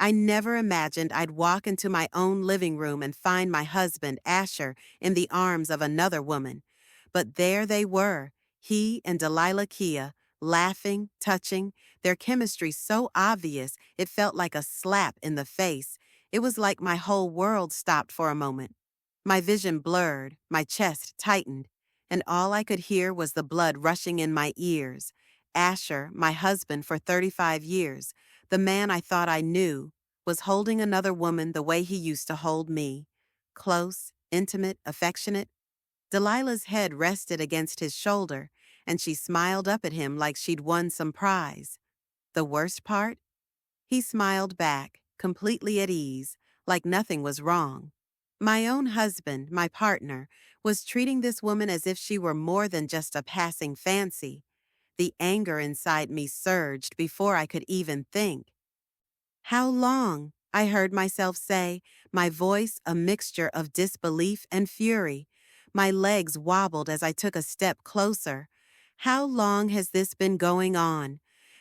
I never imagined I'd walk into my own living room and find my husband, Asher, in the arms of another woman. But there they were, he and Delilah Kia, laughing, touching, their chemistry so obvious it felt like a slap in the face. It was like my whole world stopped for a moment. My vision blurred, my chest tightened, and all I could hear was the blood rushing in my ears. Asher, my husband for 35 years, the man I thought I knew, was holding another woman the way he used to hold me. Close, intimate, affectionate. Delilah's head rested against his shoulder, and she smiled up at him like she'd won some prize. The worst part? He smiled back, completely at ease, like nothing was wrong. My own husband, my partner, was treating this woman as if she were more than just a passing fancy. The anger inside me surged before I could even think. "How long?" I heard myself say, my voice a mixture of disbelief and fury. My legs wobbled as I took a step closer. "How long has this been going on?"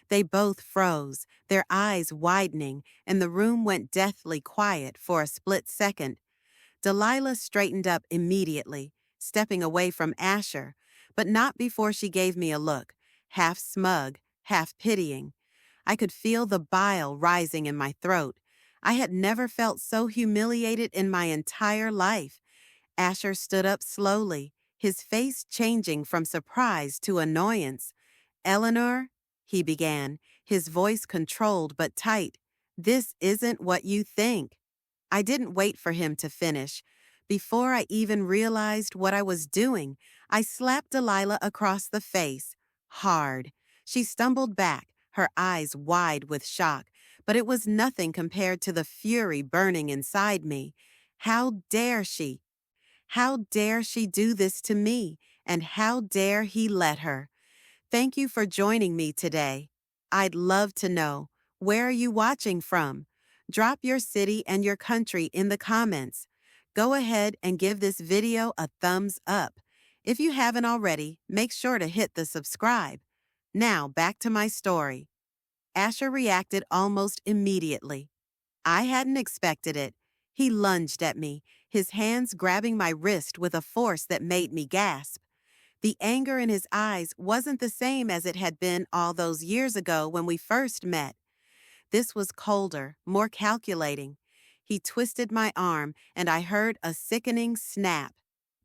They both froze, their eyes widening, and the room went deathly quiet for a split second. Delilah straightened up immediately, stepping away from Asher, but not before she gave me a look, half smug, half pitying. I could feel the bile rising in my throat. I had never felt so humiliated in my entire life. Asher stood up slowly, his face changing from surprise to annoyance. "Eleanor," he began, his voice controlled but tight, "this isn't what you think." I didn't wait for him to finish. Before I even realized what I was doing, I slapped Delilah across the face, hard. She stumbled back, her eyes wide with shock, but it was nothing compared to the fury burning inside me. How dare she? How dare she do this to me? And how dare he let her? Thank you for joining me today. I'd love to know, where are you watching from? Drop your city and your country in the comments. Go ahead and give this video a thumbs up. If you haven't already, make sure to hit the subscribe. Now back to my story. Asher reacted almost immediately. I hadn't expected it. He lunged at me, his hands grabbing my wrist with a force that made me gasp. The anger in his eyes wasn't the same as it had been all those years ago when we first met. This was colder, more calculating. He twisted my arm, and I heard a sickening snap.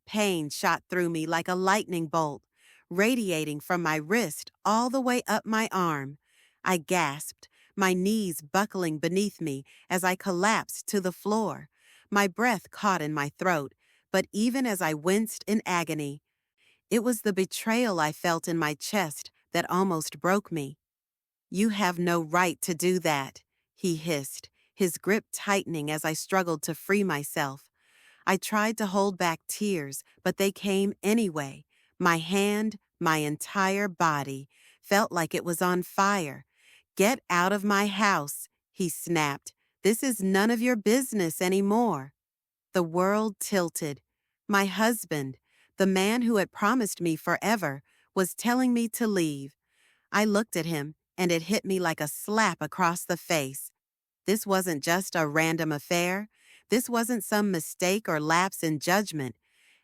Pain shot through me like a lightning bolt, radiating from my wrist all the way up my arm. I gasped, my knees buckling beneath me as I collapsed to the floor. My breath caught in my throat, but even as I winced in agony, it was the betrayal I felt in my chest that almost broke me. "You have no right to do that," he hissed, his grip tightening as I struggled to free myself. I tried to hold back tears, but they came anyway. My hand, my entire body, felt like it was on fire. "Get out of my house," he snapped. "This is none of your business anymore." The world tilted. My husband, the man who had promised me forever, was telling me to leave. I looked at him, and it hit me like a slap across the face. This wasn't just a random affair. This wasn't some mistake or lapse in judgment.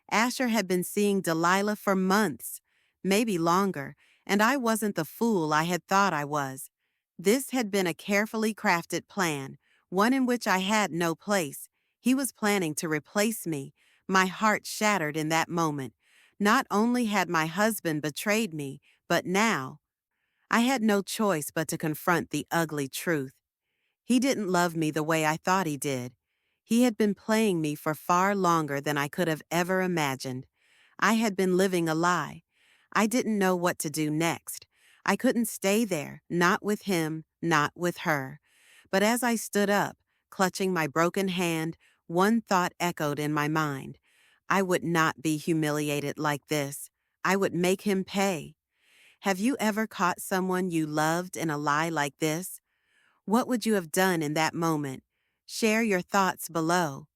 Asher had been seeing Delilah for months, maybe longer, and I wasn't the fool I had thought I was. This had been a carefully crafted plan, one in which I had no place. He was planning to replace me. My heart shattered in that moment. Not only had my husband betrayed me, but now I had no choice but to confront the ugly truth. He didn't love me the way I thought he did. He had been playing me for far longer than I could have ever imagined. I had been living a lie. I didn't know what to do next. I couldn't stay there, not with him, not with her. But as I stood up, clutching my broken hand, one thought echoed in my mind. I would not be humiliated like this. I would make him pay. Have you ever caught someone you loved in a lie like this? What would you have done in that moment? Share your thoughts below.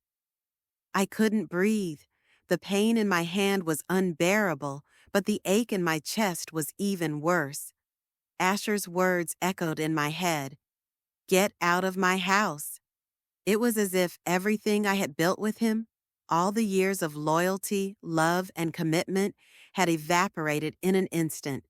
I couldn't breathe. The pain in my hand was unbearable, but the ache in my chest was even worse. Asher's words echoed in my head. Get out of my house. It was as if everything I had built with him, all the years of loyalty, love, and commitment, had evaporated in an instant.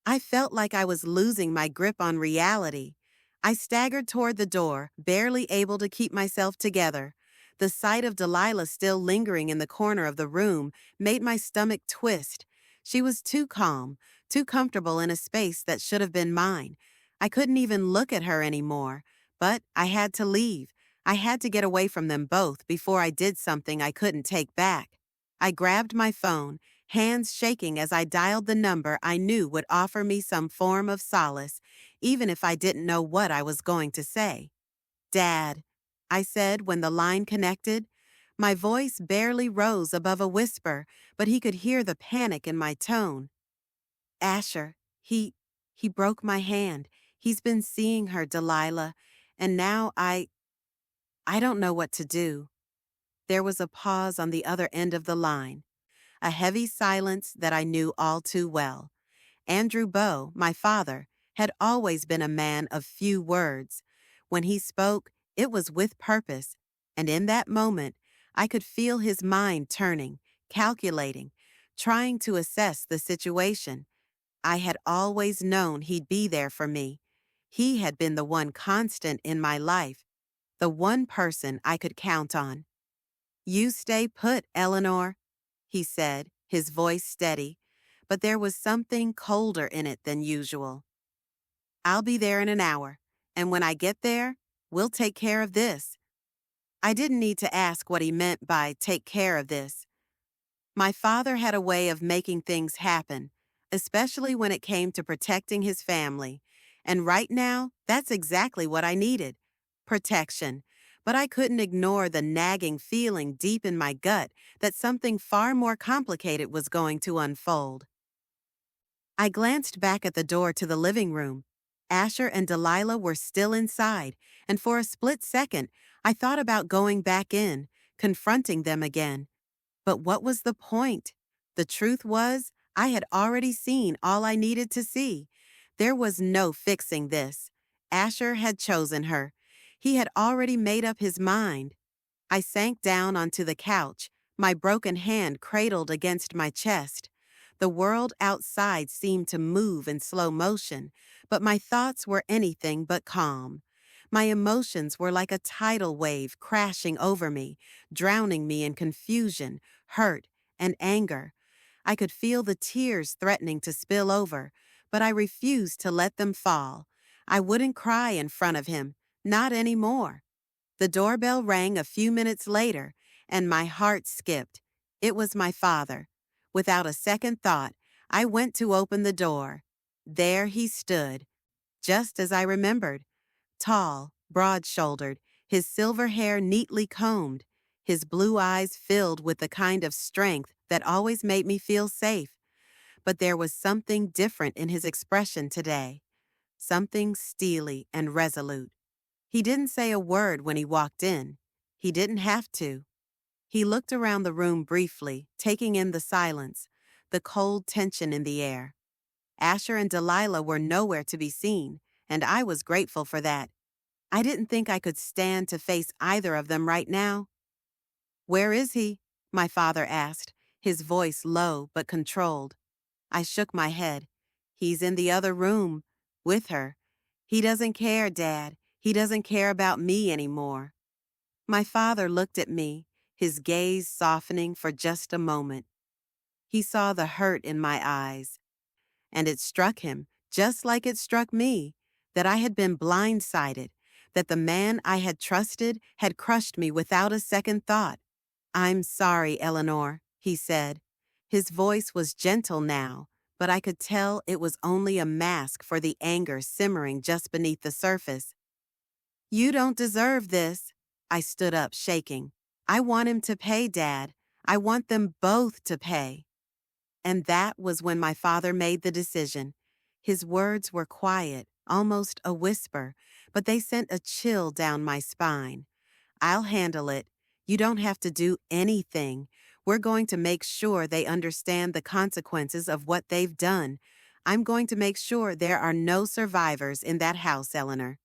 I felt like I was losing my grip on reality. I staggered toward the door, barely able to keep myself together. The sight of Delilah still lingering in the corner of the room made my stomach twist. She was too calm, too comfortable in a space that should have been mine. I couldn't even look at her anymore, but I had to leave. I had to get away from them both before I did something I couldn't take back. I grabbed my phone, hands shaking as I dialed the number I knew would offer me some form of solace, even if I didn't know what I was going to say. Dad, I said when the line connected. My voice barely rose above a whisper, but he could hear the panic in my tone. Asher, he broke my hand. He's been seeing her, Delilah, and now I don't know what to do. There was a pause on the other end of the line, a heavy silence that I knew all too well. Andrew Bowe, my father, had always been a man of few words. When he spoke, it was with purpose, and in that moment, I could feel his mind turning, calculating, trying to assess the situation. I had always known he'd be there for me. He had been the one constant in my life, the one person I could count on. You stay put, Eleanor, he said, his voice steady, but there was something colder in it than usual. I'll be there in an hour, and when I get there, we'll take care of this. I didn't need to ask what he meant by take care of this. My father had a way of making things happen, especially when it came to protecting his family, and right now, that's exactly what I needed. Protection. But I couldn't ignore the nagging feeling deep in my gut that something far more complicated was going to unfold. I glanced back at the door to the living room. Asher and Delilah were still inside, and for a split second, I thought about going back in, confronting them again. But what was the point? The truth was, I had already seen all I needed to see. There was no fixing this. Asher had chosen her. He had already made up his mind. I sank down onto the couch, my broken hand cradled against my chest. The world outside seemed to move in slow motion, but my thoughts were anything but calm. My emotions were like a tidal wave crashing over me, drowning me in confusion, hurt, and anger. I could feel the tears threatening to spill over, but I refused to let them fall. I wouldn't cry in front of him, not anymore. The doorbell rang a few minutes later, and my heart skipped. It was my father. Without a second thought, I went to open the door. There he stood, just as I remembered. Tall, broad-shouldered, his silver hair neatly combed, his blue eyes filled with the kind of strength that always made me feel safe. But there was something different in his expression today, something steely and resolute. He didn't say a word when he walked in. He didn't have to. He looked around the room briefly, taking in the silence, the cold tension in the air. Asher and Delilah were nowhere to be seen, and I was grateful for that. I didn't think I could stand to face either of them right now. Where is he? My father asked, his voice low but controlled. I shook my head. He's in the other room, with her. He doesn't care, Dad. He doesn't care about me anymore. My father looked at me, his gaze softening for just a moment. He saw the hurt in my eyes, and it struck him, just like it struck me, that I had been blindsided, that the man I had trusted had crushed me without a second thought. I'm sorry, Eleanor, he said. His voice was gentle now, but I could tell it was only a mask for the anger simmering just beneath the surface. You don't deserve this. I stood up, shaking. I want him to pay, Dad. I want them both to pay. And that was when my father made the decision. His words were quiet, almost a whisper, but they sent a chill down my spine. I'll handle it. You don't have to do anything. We're going to make sure they understand the consequences of what they've done. I'm going to make sure there are no survivors in that house, Eleanor.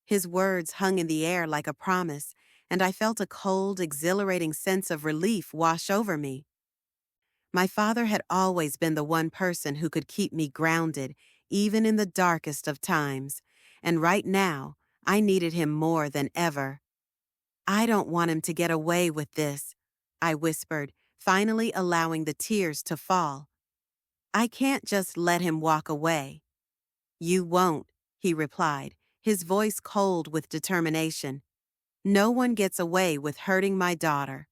His words hung in the air like a promise, and I felt a cold, exhilarating sense of relief wash over me. My father had always been the one person who could keep me grounded, even in the darkest of times, and right now, I needed him more than ever. I don't want him to get away with this, I whispered, finally allowing the tears to fall. I can't just let him walk away. You won't, he replied, his voice cold with determination. No one gets away with hurting my daughter.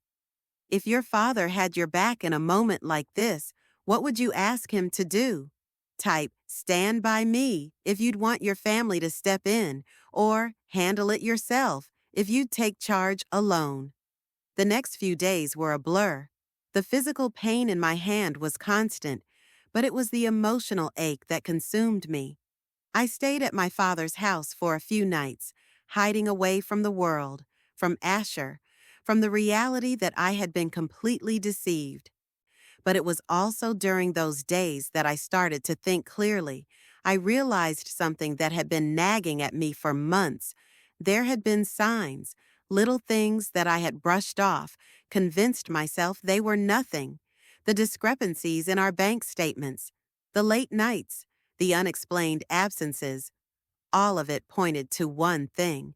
If your father had your back in a moment like this, what would you ask him to do? Type, stand by me if you'd want your family to step in, or handle it yourself if you'd take charge alone. The next few days were a blur. The physical pain in my hand was constant, but it was the emotional ache that consumed me. I stayed at my father's house for a few nights, hiding away from the world, from Asher, from the reality that I had been completely deceived. But it was also during those days that I started to think clearly. I realized something that had been nagging at me for months. There had been signs, little things that I had brushed off, convinced myself they were nothing. The discrepancies in our bank statements, the late nights, the unexplained absences, all of it pointed to one thing.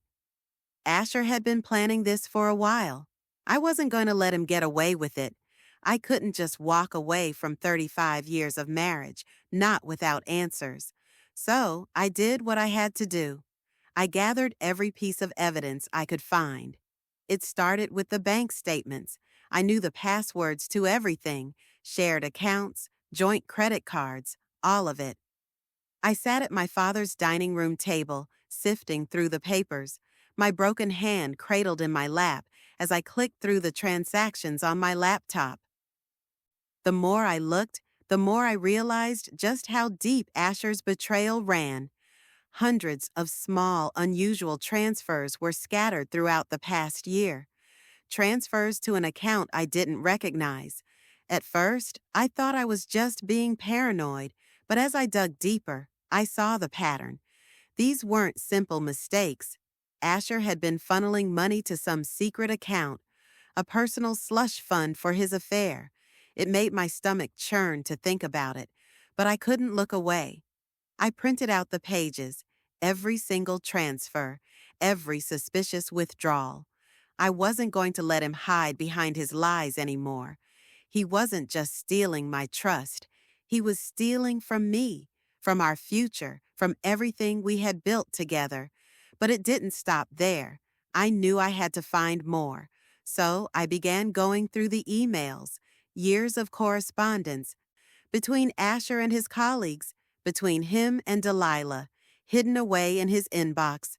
Asher had been planning this for a while. I wasn't going to let him get away with it. I couldn't just walk away from 35 years of marriage, not without answers. So I did what I had to do. I gathered every piece of evidence I could find. It started with the bank statements. I knew the passwords to everything, shared accounts, joint credit cards, all of it. I sat at my father's dining room table, sifting through the papers, my broken hand cradled in my lap as I clicked through the transactions on my laptop. The more I looked, the more I realized just how deep Asher's betrayal ran. Hundreds of small, unusual transfers were scattered throughout the past year. Transfers to an account I didn't recognize. At first, I thought I was just being paranoid, but as I dug deeper, I saw the pattern. These weren't simple mistakes. Asher had been funneling money to some secret account, a personal slush fund for his affair. It made my stomach churn to think about it, but I couldn't look away. I printed out the pages, every single transfer, every suspicious withdrawal. I wasn't going to let him hide behind his lies anymore. He wasn't just stealing my trust. He was stealing from me, from our future, from everything we had built together. But it didn't stop there. I knew I had to find more. So I began going through the emails, years of correspondence, between Asher and his colleagues, between him and Delilah, hidden away in his inbox.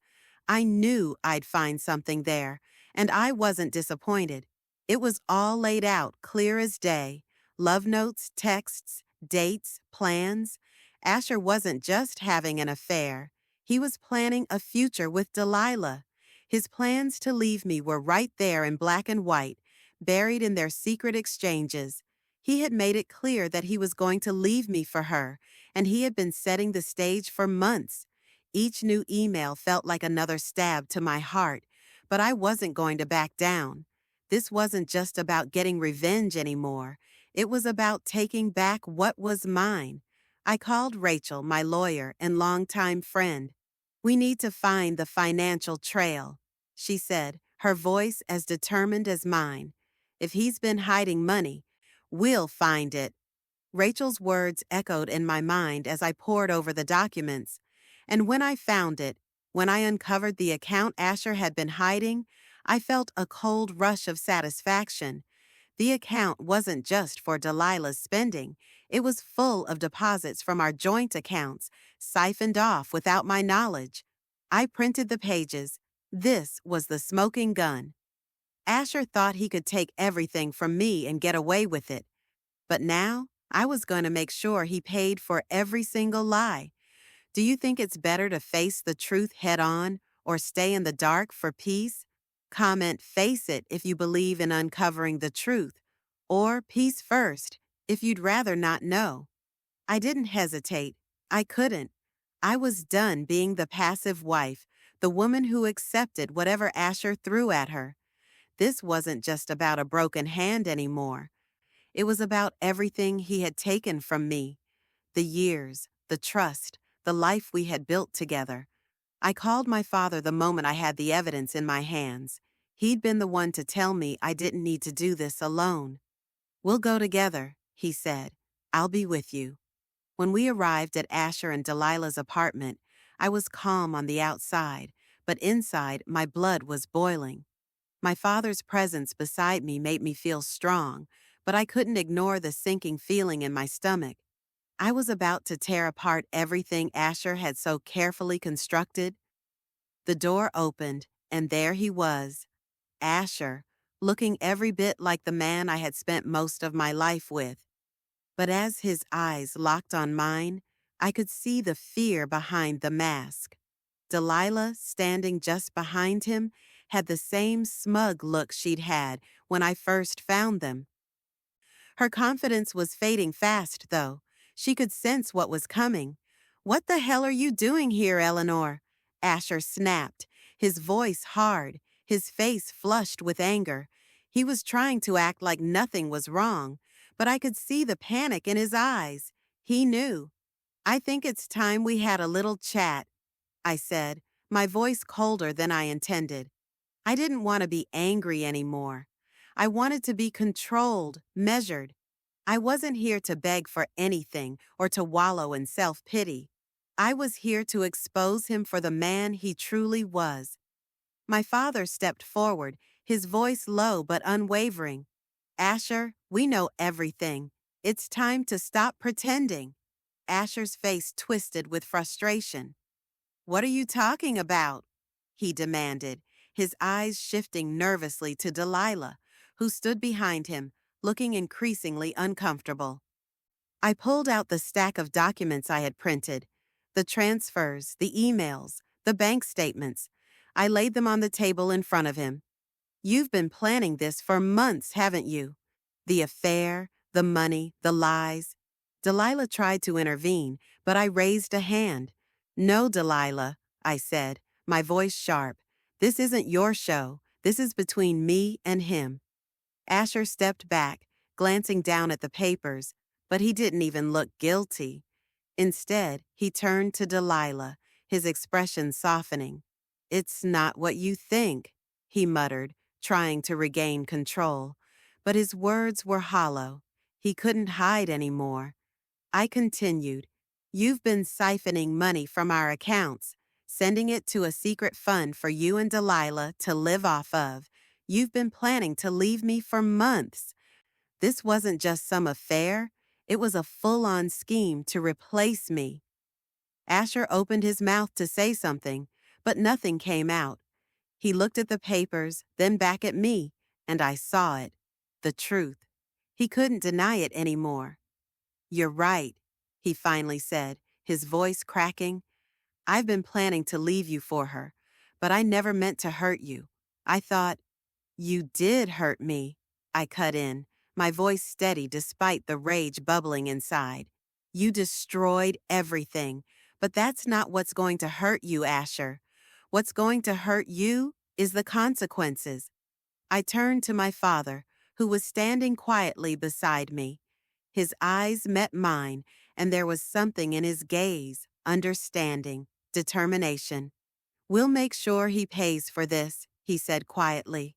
I knew I'd find something there, and I wasn't disappointed. It was all laid out, clear as day. Love notes, texts, dates, plans. Asher wasn't just having an affair. He was planning a future with Delilah. His plans to leave me were right there in black and white, buried in their secret exchanges. He had made it clear that he was going to leave me for her, and he had been setting the stage for months. Each new email felt like another stab to my heart, but I wasn't going to back down. This wasn't just about getting revenge anymore. It was about taking back what was mine. I called Rachel, my lawyer and longtime friend. "We need to find the financial trail," she said, her voice as determined as mine. "If he's been hiding money, we'll find it." Rachel's words echoed in my mind as I pored over the documents. And when I found it, when I uncovered the account Asher had been hiding, I felt a cold rush of satisfaction. The account wasn't just for Delilah's spending. It was full of deposits from our joint accounts, siphoned off without my knowledge. I printed the pages. This was the smoking gun. Asher thought he could take everything from me and get away with it. But now, I was going to make sure he paid for every single lie. Do you think it's better to face the truth head on or stay in the dark for peace? Comment "face it" if you believe in uncovering the truth, or peace first if you'd rather not know. I didn't hesitate. I couldn't. I was done being the passive wife, the woman who accepted whatever Asher threw at her. This wasn't just about a broken hand anymore. It was about everything he had taken from me, the years, the trust, the life we had built together. I called my father the moment I had the evidence in my hands. He'd been the one to tell me I didn't need to do this alone. "We'll go together," he said. "I'll be with you." When we arrived at Asher and Delilah's apartment, I was calm on the outside, but inside my blood was boiling. My father's presence beside me made me feel strong, but I couldn't ignore the sinking feeling in my stomach. I was about to tear apart everything Asher had so carefully constructed. The door opened, and there he was, Asher, looking every bit like the man I had spent most of my life with. But as his eyes locked on mine, I could see the fear behind the mask. Delilah, standing just behind him, had the same smug look she'd had when I first found them. Her confidence was fading fast, though. She could sense what was coming. "What the hell are you doing here, Eleanor?" Asher snapped, his voice hard, his face flushed with anger. He was trying to act like nothing was wrong, but I could see the panic in his eyes. He knew. "I think it's time we had a little chat," I said, my voice colder than I intended. I didn't want to be angry anymore. I wanted to be controlled, measured. I wasn't here to beg for anything or to wallow in self-pity. I was here to expose him for the man he truly was. My father stepped forward, his voice low but unwavering. "Asher, we know everything. It's time to stop pretending." Asher's face twisted with frustration. "What are you talking about?" he demanded, his eyes shifting nervously to Delilah, who stood behind him, looking increasingly uncomfortable. I pulled out the stack of documents I had printed, the transfers, the emails, the bank statements. I laid them on the table in front of him. "You've been planning this for months, haven't you? The affair, the money, the lies." Delilah tried to intervene, but I raised a hand. "No, Delilah," I said, my voice sharp. "This isn't your show. This is between me and him." Asher stepped back, glancing down at the papers, but he didn't even look guilty. Instead, he turned to Delilah, his expression softening. "It's not what you think," he muttered, trying to regain control. But his words were hollow. He couldn't hide anymore. I continued, "You've been siphoning money from our accounts, sending it to a secret fund for you and Delilah to live off of. You've been planning to leave me for months. This wasn't just some affair. It was a full-on scheme to replace me." Asher opened his mouth to say something, but nothing came out. He looked at the papers, then back at me, and I saw it. The truth. He couldn't deny it anymore. "You're right," he finally said, his voice cracking. "I've been planning to leave you for her, but I never meant to hurt you. I thought—" "You did hurt me," I cut in, my voice steady despite the rage bubbling inside. "You destroyed everything, but that's not what's going to hurt you, Asher. What's going to hurt you is the consequences." I turned to my father, who was standing quietly beside me. His eyes met mine, and there was something in his gaze, understanding, determination. "We'll make sure he pays for this," he said quietly.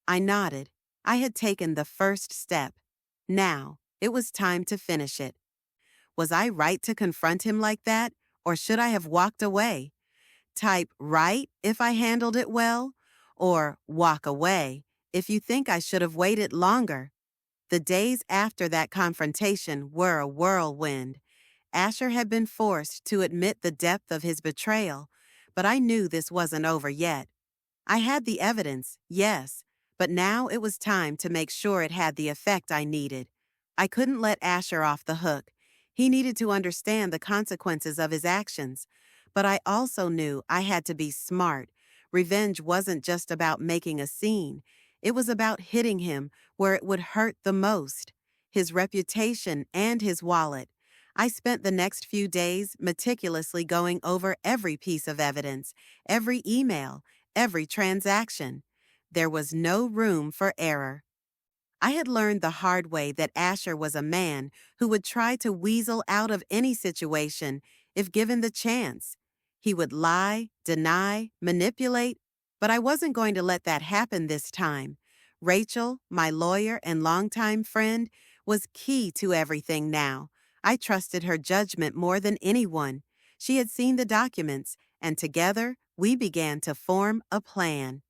I nodded. I had taken the first step. Now, it was time to finish it. Was I right to confront him like that, or should I have walked away? Type right if I handled it well, or walk away if you think I should have waited longer. The days after that confrontation were a whirlwind. Asher had been forced to admit the depth of his betrayal, but I knew this wasn't over yet. I had the evidence, yes, but now it was time to make sure it had the effect I needed. I couldn't let Asher off the hook. He needed to understand the consequences of his actions. But I also knew I had to be smart. Revenge wasn't just about making a scene. It was about hitting him where it would hurt the most, his reputation and his wallet. I spent the next few days meticulously going over every piece of evidence, every email, every transaction. There was no room for error. I had learned the hard way that Asher was a man who would try to weasel out of any situation if given the chance. He would lie, deny, manipulate, but I wasn't going to let that happen this time. Rachel, my lawyer and longtime friend, was key to everything now. I trusted her judgment more than anyone. She had seen the documents, and together we began to form a plan.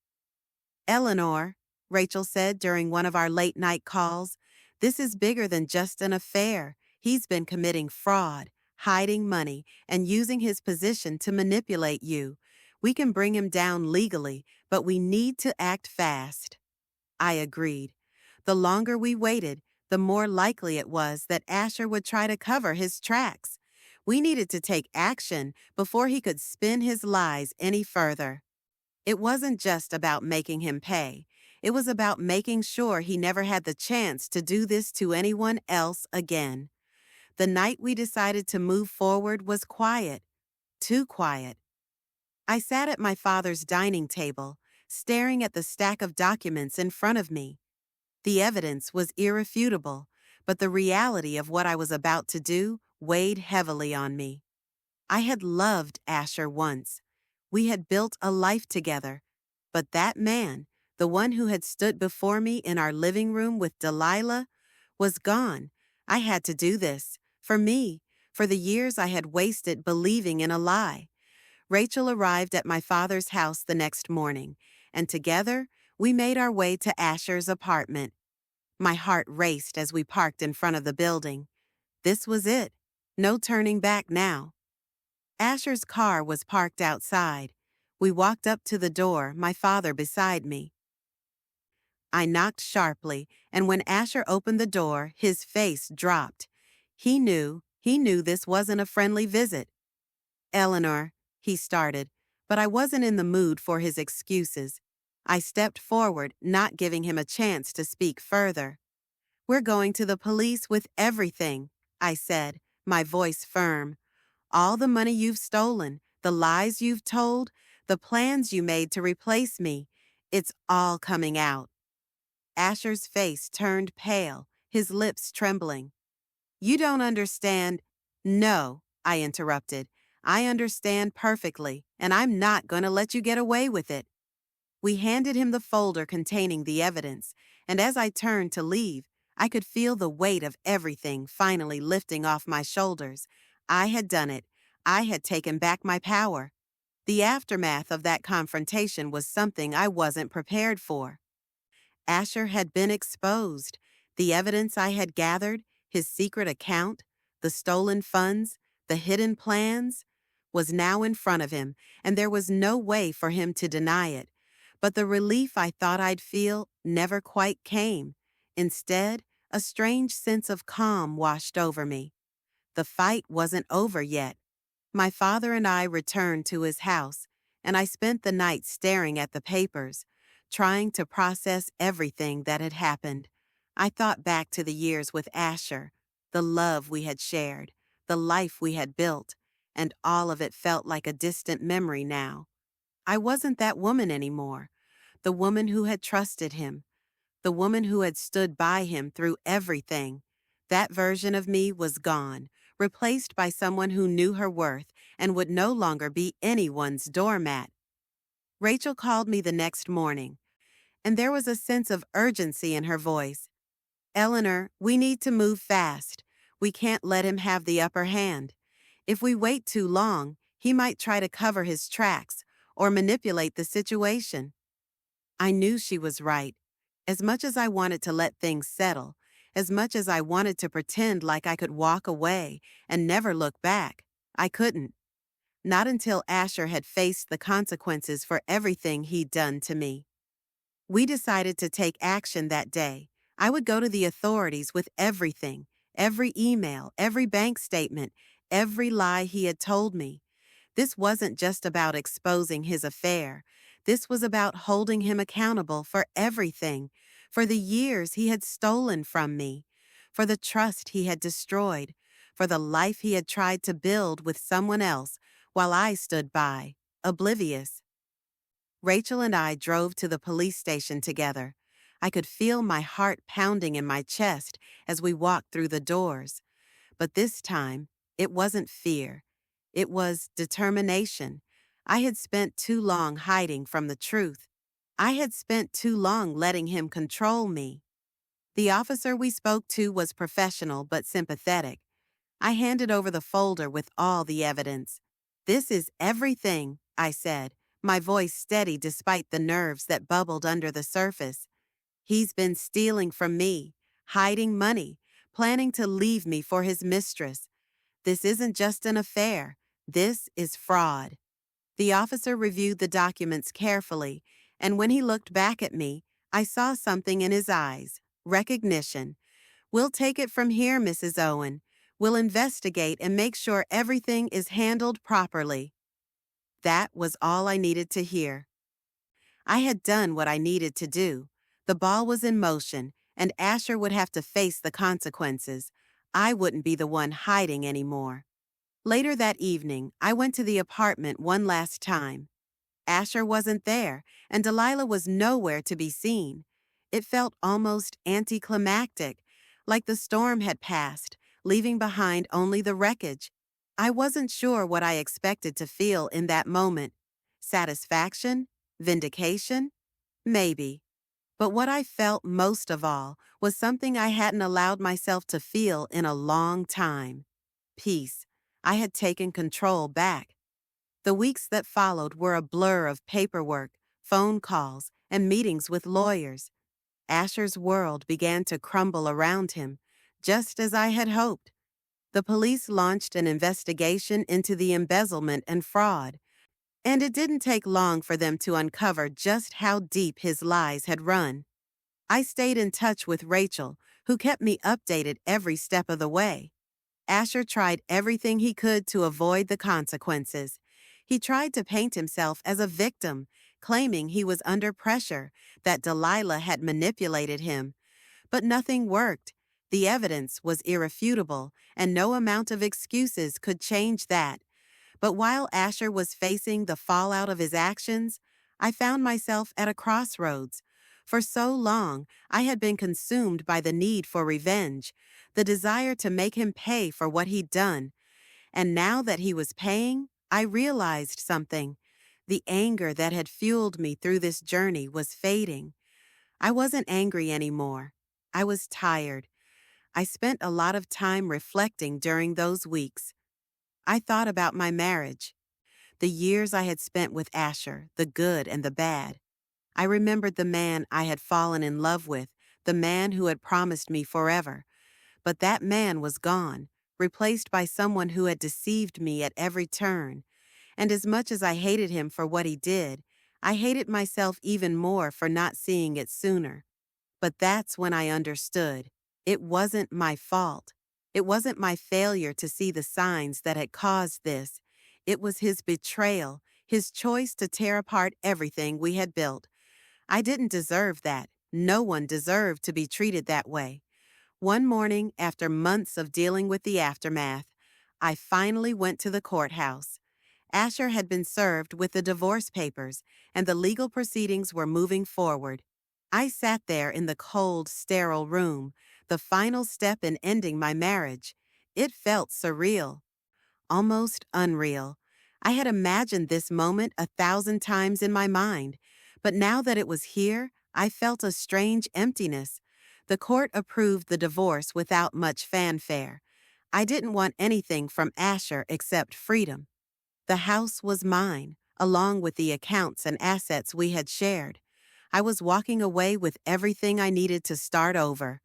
Eleanor, Rachel said during one of our late-night calls, this is bigger than just an affair. He's been committing fraud, hiding money, and using his position to manipulate you. We can bring him down legally, but we need to act fast. I agreed. The longer we waited, the more likely it was that Asher would try to cover his tracks. We needed to take action before he could spin his lies any further. It wasn't just about making him pay. It was about making sure he never had the chance to do this to anyone else again. The night we decided to move forward was quiet, too quiet. I sat at my father's dining table, staring at the stack of documents in front of me. The evidence was irrefutable, but the reality of what I was about to do weighed heavily on me. I had loved Asher once. We had built a life together. But that man, the one who had stood before me in our living room with Delilah, was gone. I had to do this. For me, for the years I had wasted believing in a lie. Rachel arrived at my father's house the next morning, and together we made our way to Asher's apartment. My heart raced as we parked in front of the building. This was it. No turning back now. Asher's car was parked outside. We walked up to the door, my father beside me. I knocked sharply, and when Asher opened the door, his face dropped. He knew this wasn't a friendly visit. Eleanor, he started, but I wasn't in the mood for his excuses. I stepped forward, not giving him a chance to speak further. We're going to the police with everything, I said, my voice firm. All the money you've stolen, the lies you've told, the plans you made to replace me, it's all coming out. Asher's face turned pale, his lips trembling. You don't understand. No, I interrupted. I understand perfectly, and I'm not going to let you get away with it. We handed him the folder containing the evidence, and as I turned to leave, I could feel the weight of everything finally lifting off my shoulders. I had done it. I had taken back my power. The aftermath of that confrontation was something I wasn't prepared for. Asher had been exposed. The evidence I had gathered, his secret account, the stolen funds, the hidden plans, was now in front of him, and there was no way for him to deny it. But the relief I thought I'd feel never quite came. Instead, a strange sense of calm washed over me. The fight wasn't over yet. My father and I returned to his house, and I spent the night staring at the papers, trying to process everything that had happened. I thought back to the years with Asher, the love we had shared, the life we had built, and all of it felt like a distant memory now. I wasn't that woman anymore, the woman who had trusted him, the woman who had stood by him through everything. That version of me was gone, replaced by someone who knew her worth and would no longer be anyone's doormat. Rachel called me the next morning, and there was a sense of urgency in her voice. Eleanor, we need to move fast. We can't let him have the upper hand. If we wait too long, he might try to cover his tracks or manipulate the situation. I knew she was right. As much as I wanted to let things settle, as much as I wanted to pretend like I could walk away and never look back, I couldn't. Not until Asher had faced the consequences for everything he'd done to me. We decided to take action that day. I would go to the authorities with everything, every email, every bank statement, every lie he had told me. This wasn't just about exposing his affair. This was about holding him accountable for everything, for the years he had stolen from me, for the trust he had destroyed, for the life he had tried to build with someone else while I stood by, oblivious. Rachel and I drove to the police station together. I could feel my heart pounding in my chest as we walked through the doors. But this time, it wasn't fear. It was determination. I had spent too long hiding from the truth. I had spent too long letting him control me. The officer we spoke to was professional but sympathetic. I handed over the folder with all the evidence. "This is everything," I said, my voice steady despite the nerves that bubbled under the surface. "He's been stealing from me, hiding money, planning to leave me for his mistress. This isn't just an affair. This is fraud." The officer reviewed the documents carefully, and when he looked back at me, I saw something in his eyes, recognition. "We'll take it from here, Mrs. Owen. We'll investigate and make sure everything is handled properly." That was all I needed to hear. I had done what I needed to do. The ball was in motion, and Asher would have to face the consequences. I wouldn't be the one hiding anymore. Later that evening, I went to the apartment one last time. Asher wasn't there, and Delilah was nowhere to be seen. It felt almost anticlimactic, like the storm had passed, leaving behind only the wreckage. I wasn't sure what I expected to feel in that moment. Satisfaction? Vindication? Maybe. But what I felt most of all was something I hadn't allowed myself to feel in a long time. Peace. I had taken control back. The weeks that followed were a blur of paperwork, phone calls, and meetings with lawyers. Asher's world began to crumble around him, just as I had hoped. The police launched an investigation into the embezzlement and fraud, and it didn't take long for them to uncover just how deep his lies had run. I stayed in touch with Rachel, who kept me updated every step of the way. Asher tried everything he could to avoid the consequences. He tried to paint himself as a victim, claiming he was under pressure, that Delilah had manipulated him. But nothing worked. The evidence was irrefutable, and no amount of excuses could change that. But while Asher was facing the fallout of his actions, I found myself at a crossroads. For so long, I had been consumed by the need for revenge, the desire to make him pay for what he'd done. And now that he was paying, I realized something. The anger that had fueled me through this journey was fading. I wasn't angry anymore. I was tired. I spent a lot of time reflecting during those weeks. I thought about my marriage, the years I had spent with Asher, the good and the bad. I remembered the man I had fallen in love with, the man who had promised me forever. But that man was gone, replaced by someone who had deceived me at every turn. And as much as I hated him for what he did, I hated myself even more for not seeing it sooner. But that's when I understood. It wasn't my fault. It wasn't my failure to see the signs that had caused this. It was his betrayal, his choice to tear apart everything we had built. I didn't deserve that. No one deserved to be treated that way. One morning, after months of dealing with the aftermath, I finally went to the courthouse. Asher had been served with the divorce papers, and the legal proceedings were moving forward. I sat there in the cold, sterile room, the final step in ending my marriage. It felt surreal, almost unreal. I had imagined this moment 1,000 times in my mind, but now that it was here, I felt a strange emptiness. The court approved the divorce without much fanfare. I didn't want anything from Asher except freedom. The house was mine, along with the accounts and assets we had shared. I was walking away with everything I needed to start over.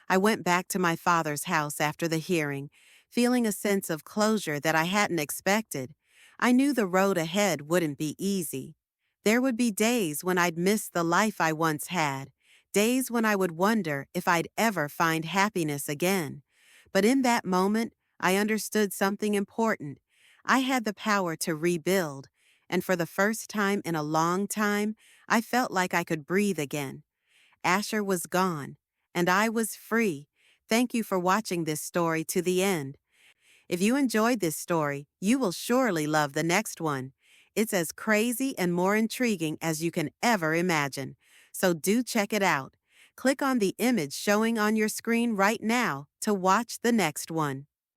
I went back to my father's house after the hearing, feeling a sense of closure that I hadn't expected. I knew the road ahead wouldn't be easy. There would be days when I'd miss the life I once had, days when I would wonder if I'd ever find happiness again. But in that moment, I understood something important. I had the power to rebuild, and for the first time in a long time, I felt like I could breathe again. Asher was gone, and I was free. Thank you for watching this story to the end. If you enjoyed this story, you will surely love the next one. It's as crazy and more intriguing as you can ever imagine. So do check it out. Click on the image showing on your screen right now to watch the next one.